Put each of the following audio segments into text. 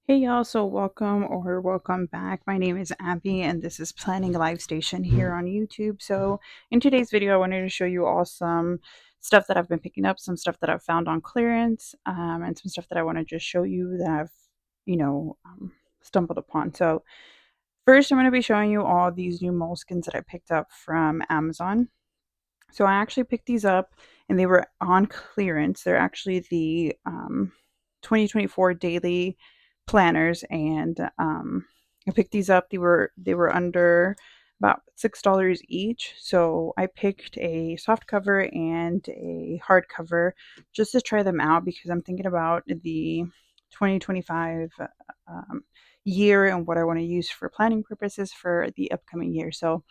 Hey y'all, so welcome back. My name is Abby and this is Planning Live Station here on YouTube. So in today's video, I wanted to show you all some stuff that I've been picking up, some stuff that I've found on clearance, and some stuff that I want to just show you that I've, stumbled upon. So first, I'm going to be showing you all these new moleskins that I picked up from Amazon. So I actually picked these up and they were on clearance. They're actually the 2024 daily planners, and I picked these up. They were under about $6 each. So I picked a soft cover and a hard cover just to try them out because I'm thinking about the 2025 um, year and what I want to use for planning purposes for the upcoming year. So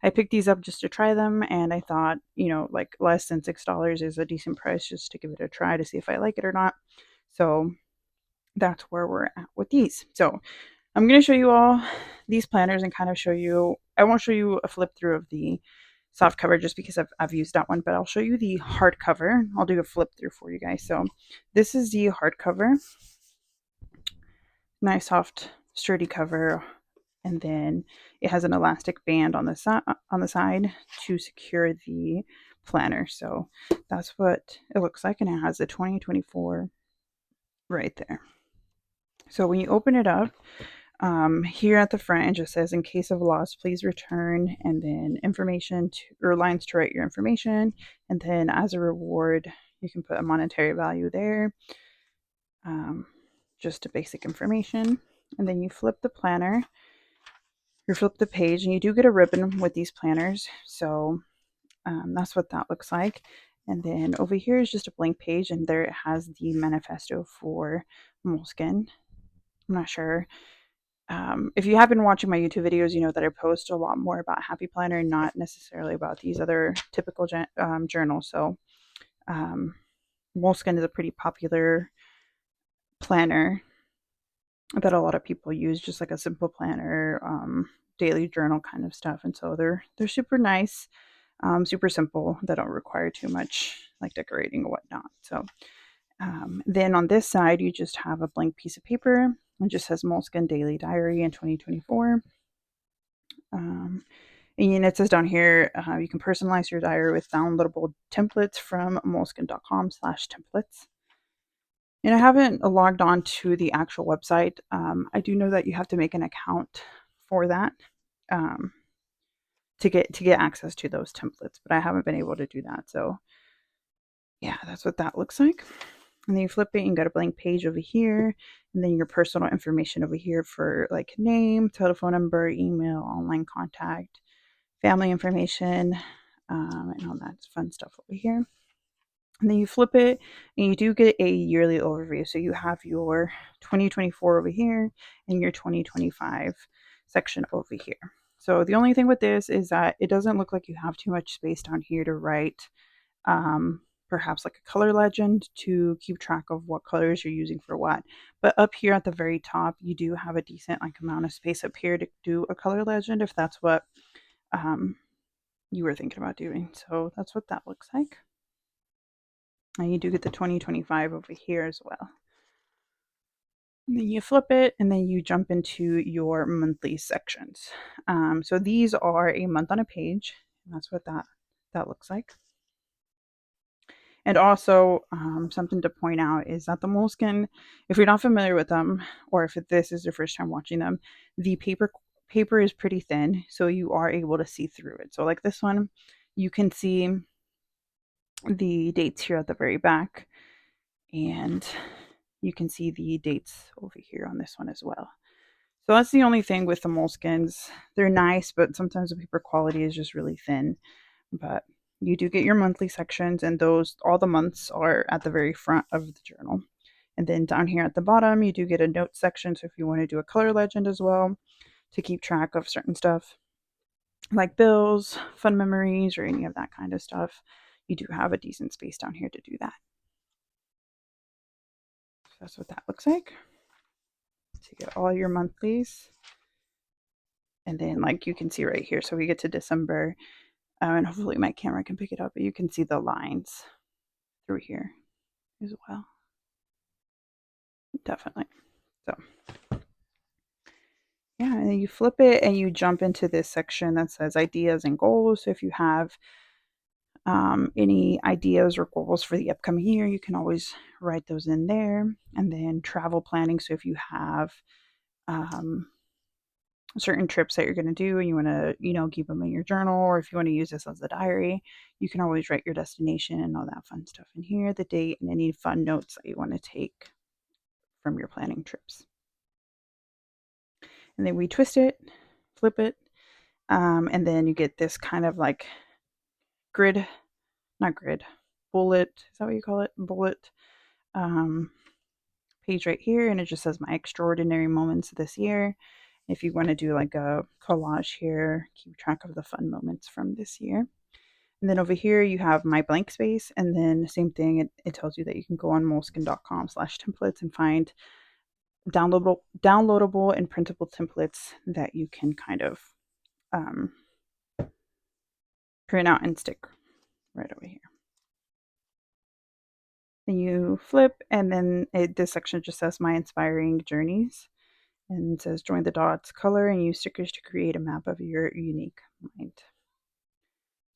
I picked these up just to try them, and I thought, like less than $6 is a decent price just to give it a try to see if I like it or not. So that's where we're at with these. So I'm going to show you all these planners and kind of show you, I won't show you a flip through of the soft cover just because I've used that one, but I'll show you the hard cover. I'll do a flip through for you guys. So this is the hard cover. Nice soft sturdy cover, and then it has an elastic band on the side to secure the planner. So that's what it looks like, and it has the 2024 right there. So when you open it up, here at the front it just says, in case of loss please return, and then information to, or lines to write your information, and then as a reward you can put a monetary value there. Just a basic information, and then you flip the planner, you flip the page, and you do get a ribbon with these planners. So that's what that looks like. And then over here is just a blank page, and there it has the manifesto for Moleskine. I'm not sure. If you have been watching my YouTube videos, you know that I post a lot more about Happy Planner, not necessarily about these other typical journals. So Moleskine is a pretty popular planner that a lot of people use, just like a simple planner, daily journal kind of stuff. And so they're super nice, super simple. They don't require too much like decorating or whatnot. So then on this side, you just have a blank piece of paper. It just says Moleskine Daily Diary in 2024. And it says down here, you can personalize your diary with downloadable templates from moleskine.com/templates. And I haven't logged on to the actual website. I do know that you have to make an account for that, um, to get access to those templates, but I haven't been able to do that. So yeah, that's what that looks like. And then you flip it and got a blank page over here, and then your personal information over here for like name, telephone number, email, online contact, family information, and all that fun stuff over here. And then you flip it and you do get a yearly overview. So you have your 2024 over here and your 2025 section over here. So the only thing with this is that it doesn't look like you have too much space down here to write perhaps like a color legend to keep track of what colors you're using for what. But up here at the very top, you do have a decent like amount of space up here to do a color legend if that's what you were thinking about doing. So that's what that looks like. And you do get the 2025 over here as well. And then you flip it and then you jump into your monthly sections. So these are a month on a page, and that's what that looks like. And also, something to point out is that the Moleskine, if you're not familiar with them, or if this is your first time watching them, the paper is pretty thin, so you are able to see through it. So like this one, you can see the dates here at the very back, and you can see the dates over here on this one as well. So that's the only thing with the Moleskines. They're nice, but sometimes the paper quality is just really thin. But you do get your monthly sections, and those, all the months are at the very front of the journal. And then down here at the bottom, you do get a note section. So if you want to do a color legend as well to keep track of certain stuff like bills, fun memories, or any of that kind of stuff, you do have a decent space down here to do that. So that's what that looks like. To get all your monthlies. And then like you can see right here, so we get to December, and hopefully my camera can pick it up, but you can see the lines through here as well. Definitely. So yeah, and then you flip it and you jump into this section that says ideas and goals. So if you have any ideas or goals for the upcoming year, you can always write those in there. And then travel planning. So if you have um, certain trips that you're going to do and you want to, keep them in your journal, or if you want to use this as a diary, you can always write your destination and all that fun stuff in here, the date, and any fun notes that you want to take from your planning trips. And then we twist it, flip it, and then you get this kind of like grid, not grid, bullet. Is that what you call it? Bullet um, page right here, and it just says my extraordinary moments this year. If you want to do like a collage here, keep track of the fun moments from this year. And then over here you have my blank space, and then same thing, it tells you that you can go on moleskine.com/templates and find downloadable and printable templates that you can kind of um, print out and stick right over here. Then you flip, and then this section just says my inspiring journeys, and it says join the dots, color, and use stickers to create a map of your unique mind.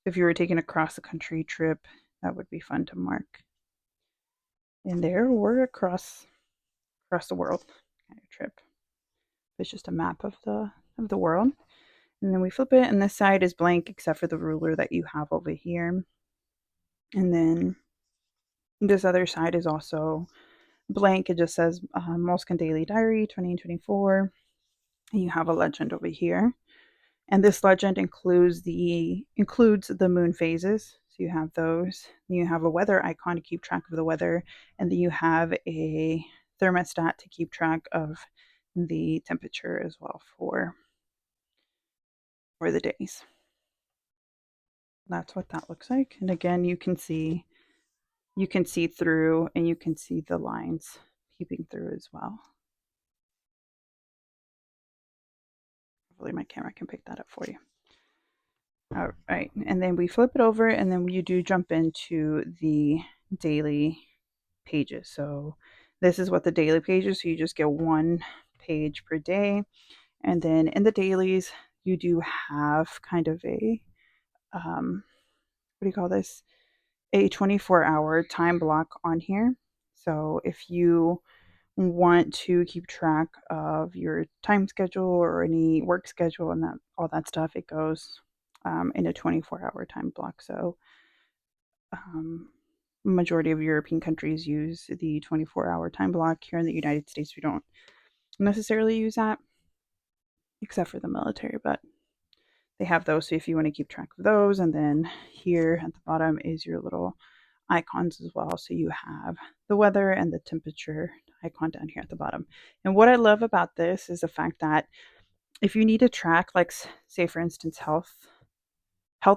If you were taking a cross the country trip, that would be fun to mark in there, or across the world kind of trip. It's just a map of the world. And then we flip it, and this side is blank except for the ruler that you have over here. And then this other side is also blank. It just says Moleskine Daily Diary 2024. And you have a legend over here. And this legend includes the moon phases. So you have those. You have a weather icon to keep track of the weather, and then you have a thermostat to keep track of the temperature as well for the days. That's what that looks like. And again, you can see through, and you can see the lines peeping through as well. Hopefully my camera can pick that up for you. All right, and then we flip it over, and then you do jump into the daily pages. So this is what the daily page is. So you just get one page per day, and then in the dailies you do have kind of a what do you call this? A 24-hour time block on here. So if you want to keep track of your time schedule or any work schedule and that all that stuff, it goes in a 24-hour time block. So majority of European countries use the 24-hour time block. Here in the United States, we don't necessarily use that, except for the military, but they have those. So if you want to keep track of those, and then here at the bottom is your little icons as well. So you have the weather and the temperature icon down here at the bottom. And what I love about this is the fact that if you need to track, like say for instance, health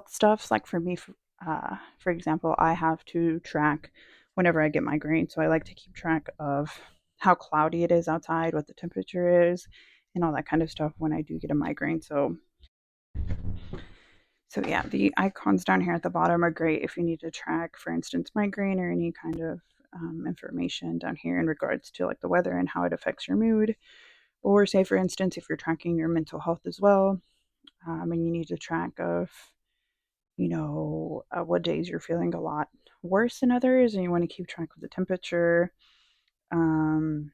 stuff, like for me, for example, I have to track whenever I get migraine. So I like to keep track of how cloudy it is outside, what the temperature is, and all that kind of stuff when I do get a migraine. So yeah, the icons down here at the bottom are great if you need to track, for instance, migraine or any kind of information down here in regards to like the weather and how it affects your mood. Or say, for instance, if you're tracking your mental health as well, and you need to track of, what days you're feeling a lot worse than others, and you want to keep track of the temperature, and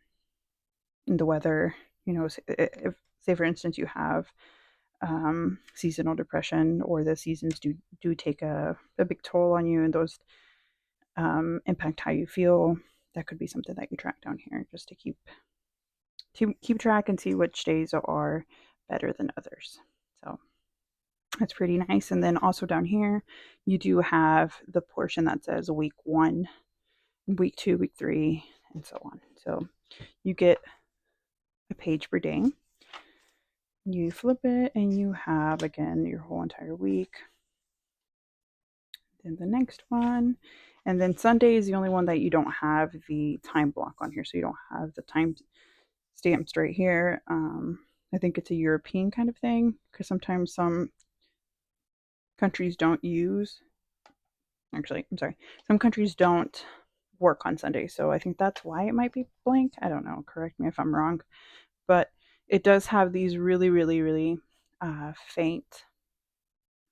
the weather. If say, for instance, you have seasonal depression, or the seasons do take a big toll on you, and those impact how you feel, that could be something that you track down here just to keep track and see which days are better than others. So that's pretty nice. And then also down here, you do have the portion that says week 1, week 2, week 3, and so on. So you get a page per day. You flip it, and you have, again, your whole entire week. Then the next one. And then Sunday is the only one that you don't have the time block on here. So you don't have the time stamps right here. I think it's a European kind of thing, because sometimes some countries don't use, actually, I'm sorry, some countries don't work on Sunday. So I think that's why it might be blank. I don't know. Correct me if I'm wrong. But It does have these really, really, really faint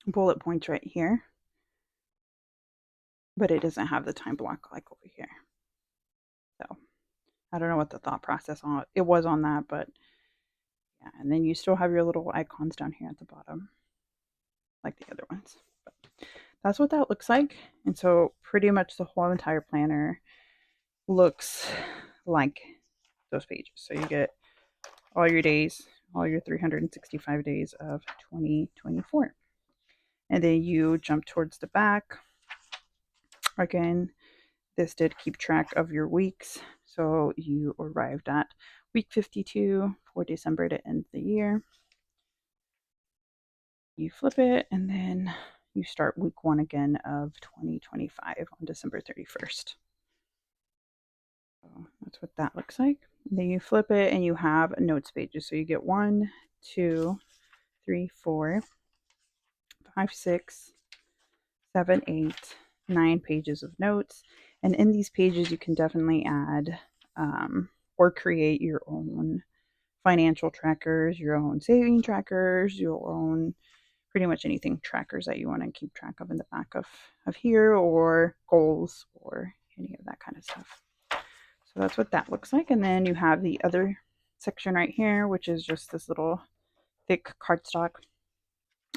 bullet points right here, but it doesn't have the time block like over here. So I don't know what the thought process on it was on that, but yeah. And then you still have your little icons down here at the bottom, like the other ones. But that's what that looks like. And so pretty much the whole entire planner looks like those pages. So you get all your days, all your 365 days of 2024. And then you jump towards the back. Again, this did keep track of your weeks. So you arrived at week 52 for December to end the year. You flip it, and then you start week 1 again of 2025 on December 31st. So that's what that looks like. And then you flip it, and you have notes pages. So you get 1, 2, 3, 4, 5, 6, 7, 8, 9 pages of notes. And in these pages, you can definitely add or create your own financial trackers, your own saving trackers, your own pretty much anything trackers that you want to keep track of in the back of here, or goals or any of that kind of stuff. So that's what that looks like. And then you have the other section right here, which is just this little thick cardstock.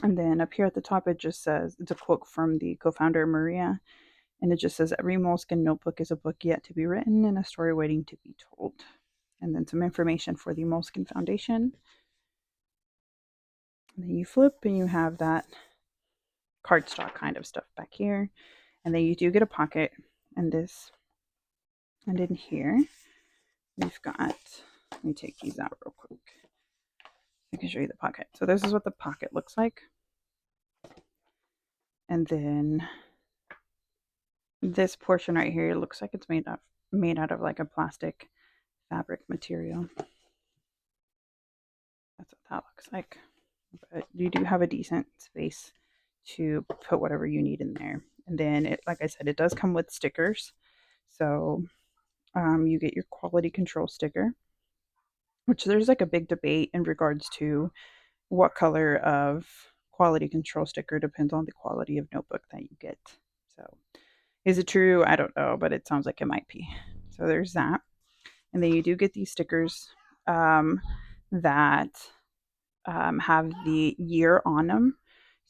And then up here at the top, it just says, it's a quote from the co-founder Maria, and it just says, every Moleskine notebook is a book yet to be written and a story waiting to be told. And then some information for the Moleskine Foundation. And then you flip and you have that cardstock kind of stuff back here. And then you do get a pocket and this. And in here, we've got, let me take these out real quick. I can show you the pocket. So this is what the pocket looks like. And then this portion right here looks like it's made out of like a plastic fabric material. That's what that looks like. But you do have a decent space to put whatever you need in there. And then it, like I said, it does come with stickers. So you get your quality control sticker, which there's like a big debate in regards to what color of quality control sticker depends on the quality of notebook that you get. So is it true? I don't know, but it sounds like it might be. So there's that. And then you do get these stickers that have the year on them.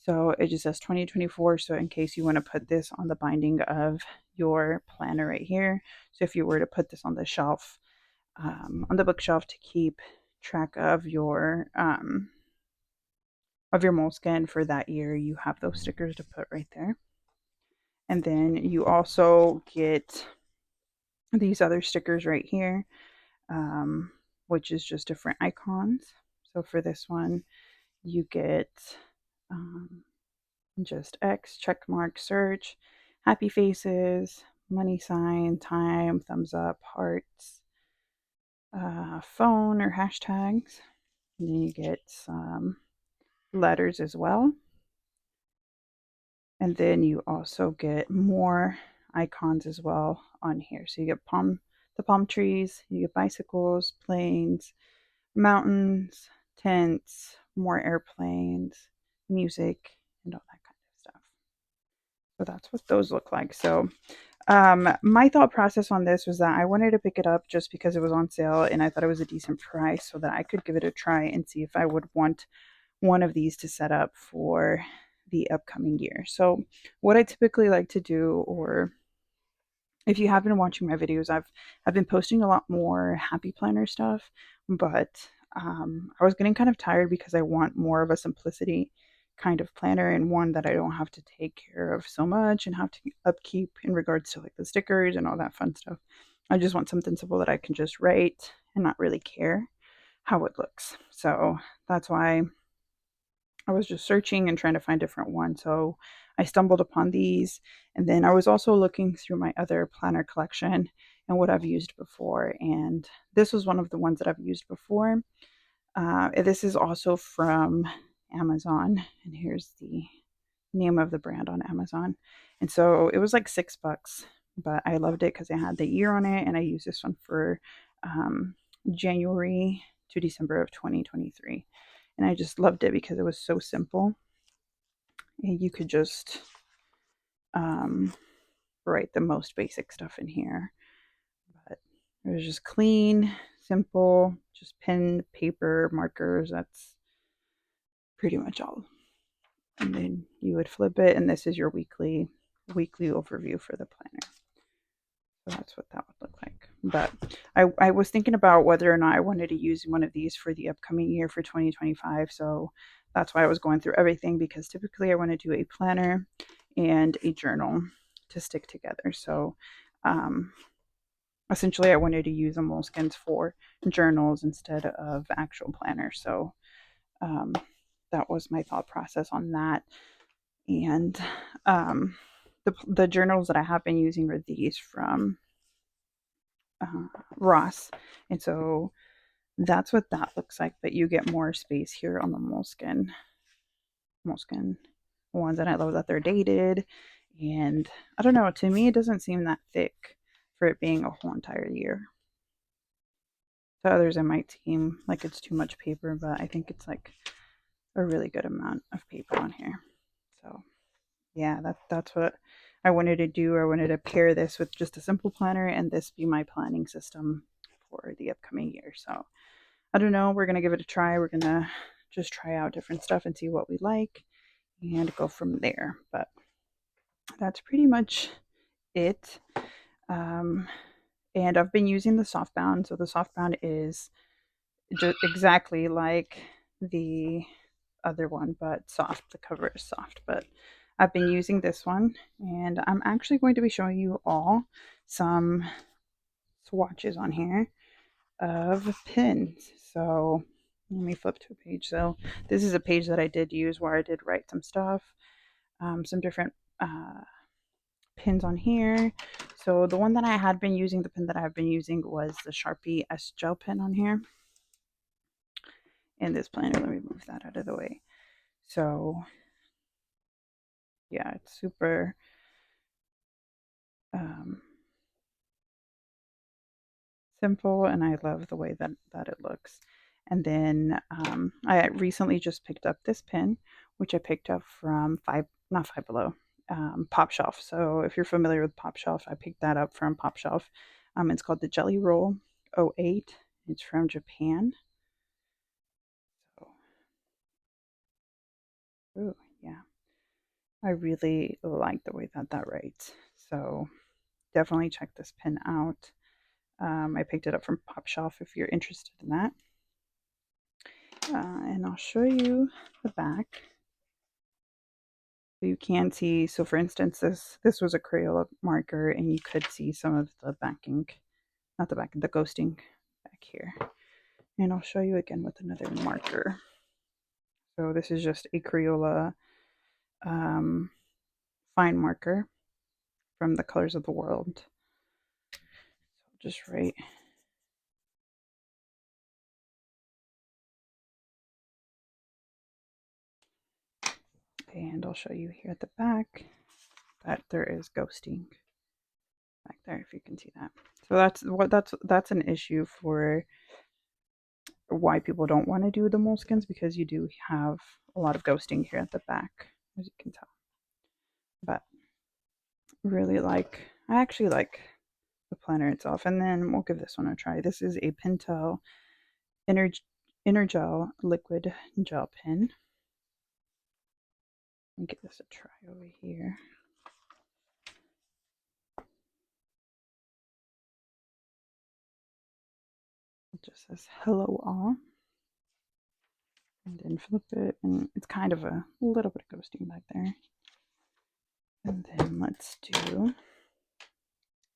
So it just says 2024. So in case you want to put this on the binding of your planner right here. So if you were to put this on the shelf, on the bookshelf to keep track of your Moleskine for that year, you have those stickers to put right there. And then you also get these other stickers right here, which is just different icons. So for this one, you get just X, check mark, search, happy faces, money sign, time, thumbs up, hearts, phone or hashtags. And then you get some letters as well. And then you also get more icons as well on here. So you get the palm trees, you get bicycles, planes, mountains, tents, more airplanes, music, and all that kind of stuff. So that's what those look like. So my thought process on this was that I wanted to pick it up just because it was on sale and I thought it was a decent price so that I could give it a try and see if I would want one of these to set up for the upcoming year. So what I typically like to do, or if you have been watching my videos, I've been posting a lot more happy planner stuff, but I was getting kind of tired because I want more of a simplicity kind of planner, and one that I don't have to take care of so much and have to upkeep in regards to like the stickers and all that fun stuff. I just want something simple that I can just write and not really care how it looks. So that's why I was just searching and trying to find different ones. So I stumbled upon these. And then I was also looking through my other planner collection and what I've used before. And this was one of the ones that I've used before. This is also from Amazon. And here's the name of the brand on Amazon. And so it was like $6, but I loved it because it had the year on it. And I used this one for January to December of 2023. And I just loved it because it was so simple. And you could just write the most basic stuff in here. But it was just clean, simple, just pen, paper, markers. That's pretty much all. And then you would flip it, and this is your weekly overview for the planner. So that's what that would look like. But I was thinking about whether or not I wanted to use one of these for the upcoming year for 2025. So that's why I was going through everything, because typically I want to do a planner and a journal to stick together. So essentially I wanted to use the Moleskines for journals instead of actual planners. So that was my thought process on that. And the journals that I have been using are these from Ross. And so that's what that looks like, but you get more space here on the Moleskine ones. And I love that they're dated. And I don't know, to me, it doesn't seem that thick for it being a whole entire year. To others, it might seem like it's too much paper, but I think it's like a really good amount of paper on here. So yeah, that's what I wanted to do. I wanted to pair this with just a simple planner and this be my planning system for the upcoming year. So I don't know. We're going to give it a try. We're going to just try out different stuff and see what we like and go from there. But that's pretty much it. And I've been using the softbound. So the softbound is just exactly like the other one, but soft. The cover is soft, but I've been using this one, and I'm actually going to be showing you all some swatches on here of pins. So let me flip to a page. So this is a page that I did use where I did write some stuff, some different pins on here. So the one that I had been using, the pin that I've been using was the Sharpie S Gel pen on here. And this planner, let me move that out of the way. So yeah, it's super simple, and I love the way that it looks. And then I recently just picked up this pen, which I picked up from not Five Below, Pop Shelf. So if you're familiar with Pop Shelf, I picked that up from Pop Shelf. It's called the Jelly Roll 08. It's from Japan. So, ooh, yeah, I really like the way that writes. So definitely check this pen out. I picked it up from Pop Shelf if you're interested in that. And I'll show you the back. So you can see, so for instance, this was a Crayola marker, and you could see some of the backing, not the backing, the ghosting back here. And I'll show you again with another marker. So this is just a Crayola fine marker from the Colors of the World. So just write. And I'll show you here at the back that there is ghosting back there, if you can see that. So that's an issue for why people don't want to do the moleskins, because you do have a lot of ghosting here at the back, as you can tell. But really I actually like the planner itself. And then we'll give this one a try. This is a Pentel Energel liquid gel pen. Let me give this a try over here. It just says hello all. And then flip it, and it's kind of a little bit of ghosting back there. And then let's do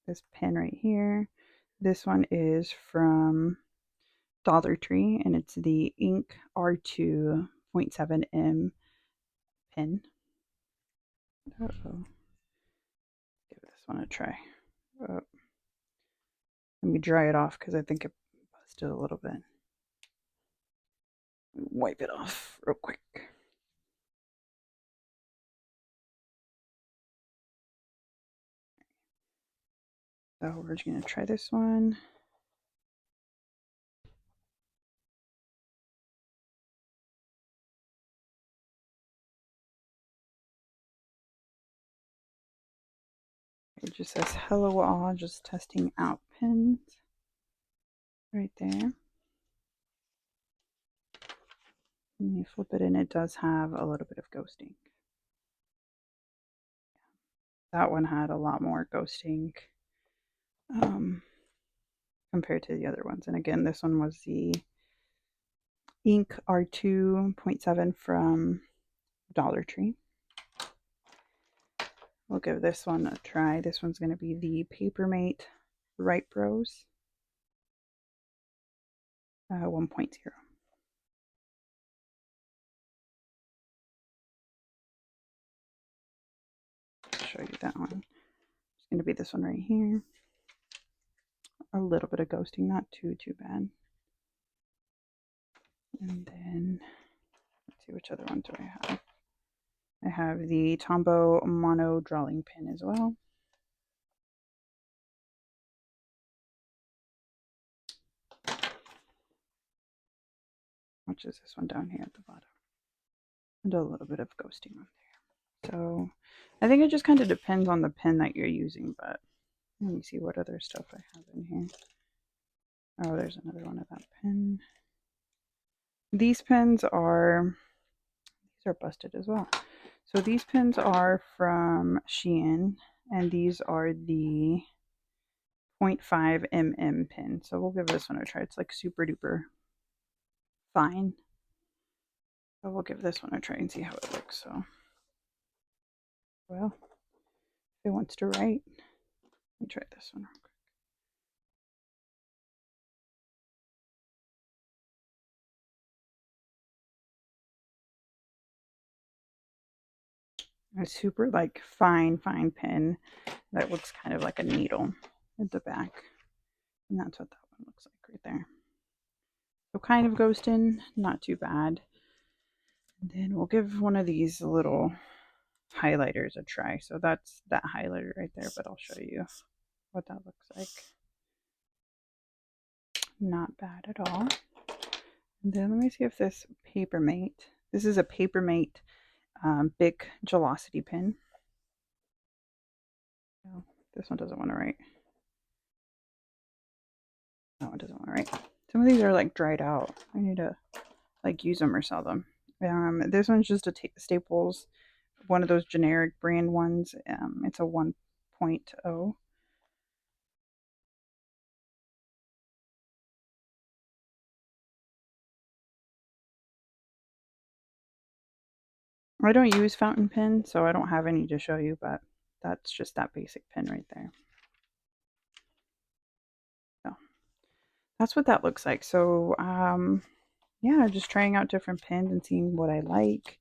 this pen right here. This one is from Dollar Tree, and it's the Ink R2 0.7M pen. Uh-oh. Give this one a try. Let me dry it off because I think it busted a little bit. Wipe it off real quick. So we're just gonna try this one. It just says hello all, just testing out pins right there. And you flip it and it does have a little bit of ghosting. That one had a lot more ghosting compared to the other ones. And again, this one was the ink R2.7 from Dollar Tree. We'll give this one a try. This one's going to be the Papermate Ripe Rose 1.0. Show you that one. It's going to be this one right here. A little bit of ghosting, not too bad. And then let's see, which other one do I have? I have the Tombow Mono Drawing Pin as well. Which is this one down here at the bottom. And a little bit of ghosting on there. So I think it just kind of depends on the pen that you're using, but let me see what other stuff I have in here. Oh, there's another one of that pen. These pens are busted as well. So these pens are from Shein, and these are the 0.5 mm pin. So we'll give this one a try. It's like super duper fine. So we'll give this one a try and see how it looks. So, well, if it wants to write, let me try this one real quick. A super like fine pen that looks kind of like a needle at the back. And that's what that one looks like right there. So kind of ghosting, not too bad. And then we'll give one of these little highlighters a try. So that's that highlighter right there, but I'll show you what that looks like. Not bad at all. And then let me see if this Papermate, this is a Papermate big Gelosity pen. Oh, this one doesn't want to write. That one doesn't want to write. Some of these are like dried out. I need to like use them or sell them. This one's just a Staples, one of those generic brand ones. It's a 1.0. I don't use fountain pen, so I don't have any to show you, but that's just that basic pen right there. So that's what that looks like. So yeah, just trying out different pens and seeing what I like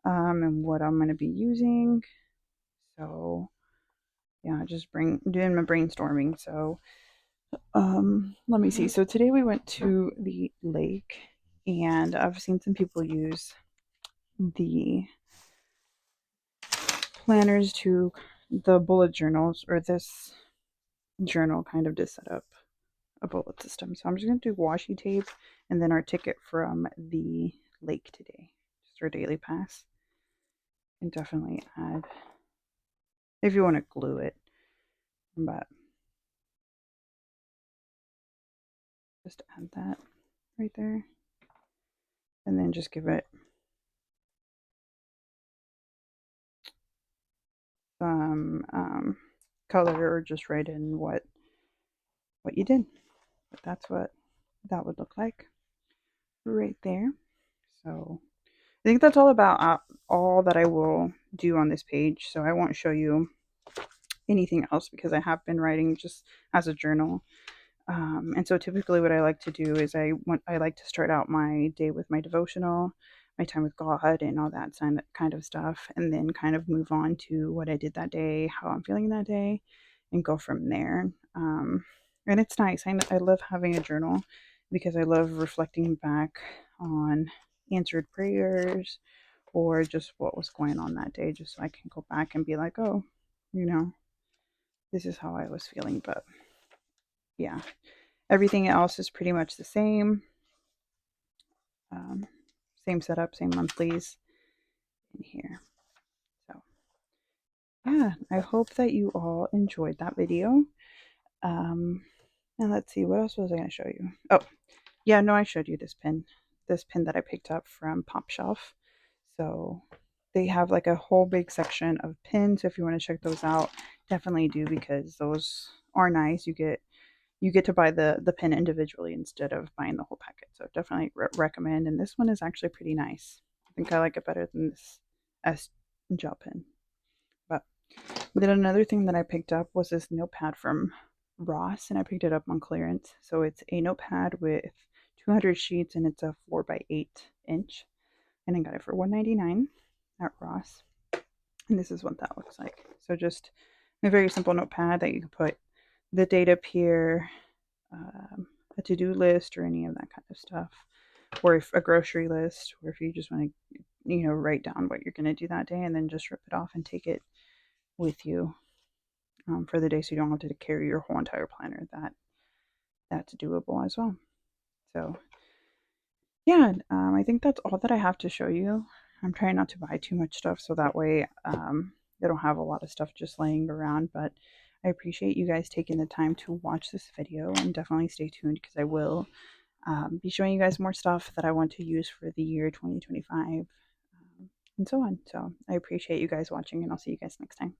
and what I'm going to be using. So yeah, just doing my brainstorming. So let me see. So today we went to the lake, and I've seen some people use the planners to the bullet journals, or this journal kind of to set up a bullet system. So I'm just going to do washi tape and then our ticket from the lake today, just our daily pass. And definitely add, if you want to glue it, but just add that right there. And then just give it some color, or just write in what you did. But that's what that would look like right there. So I think that's all about all that I will do on this page. So I won't show you anything else because I have been writing just as a journal. And so typically what I like to do is I like to start out my day with my devotional, my time with God and all that kind of stuff, and then kind of move on to what I did that day, how I'm feeling that day, and go from there. And it's nice. I love having a journal because I love reflecting back on answered prayers or just what was going on that day, just so I can go back and be like, oh, this is how I was feeling. But yeah, everything else is pretty much the same. Same setup, same monthlies in here. So yeah, I hope that you all enjoyed that video. And let's see, what else was I going to show you? Oh, yeah, no, I showed you this pin that I picked up from Pop Shelf. So they have like a whole big section of pins. So if you want to check those out, definitely do, because those are nice. You get to buy the pin individually instead of buying the whole packet. So definitely recommend. And this one is actually pretty nice. I think I like it better than this S gel pin. But then another thing that I picked up was this notepad from Ross, and I picked it up on clearance. So it's a notepad with 200 sheets, and it's a 4 by 8 inch, and I got it for $1.99 at Ross. And this is what that looks like. So just a very simple notepad that you can put the date up here, a to-do list, or any of that kind of stuff, or if a grocery list, or if you just want to, write down what you're going to do that day, and then just rip it off and take it with you for the day, so you don't have to carry your whole entire planner. That's doable as well. So yeah, I think that's all that I have to show you. I'm trying not to buy too much stuff, so that way I don't have a lot of stuff just laying around. But I appreciate you guys taking the time to watch this video, and definitely stay tuned, because I will be showing you guys more stuff that I want to use for the year 2025, and so on. So I appreciate you guys watching, and I'll see you guys next time.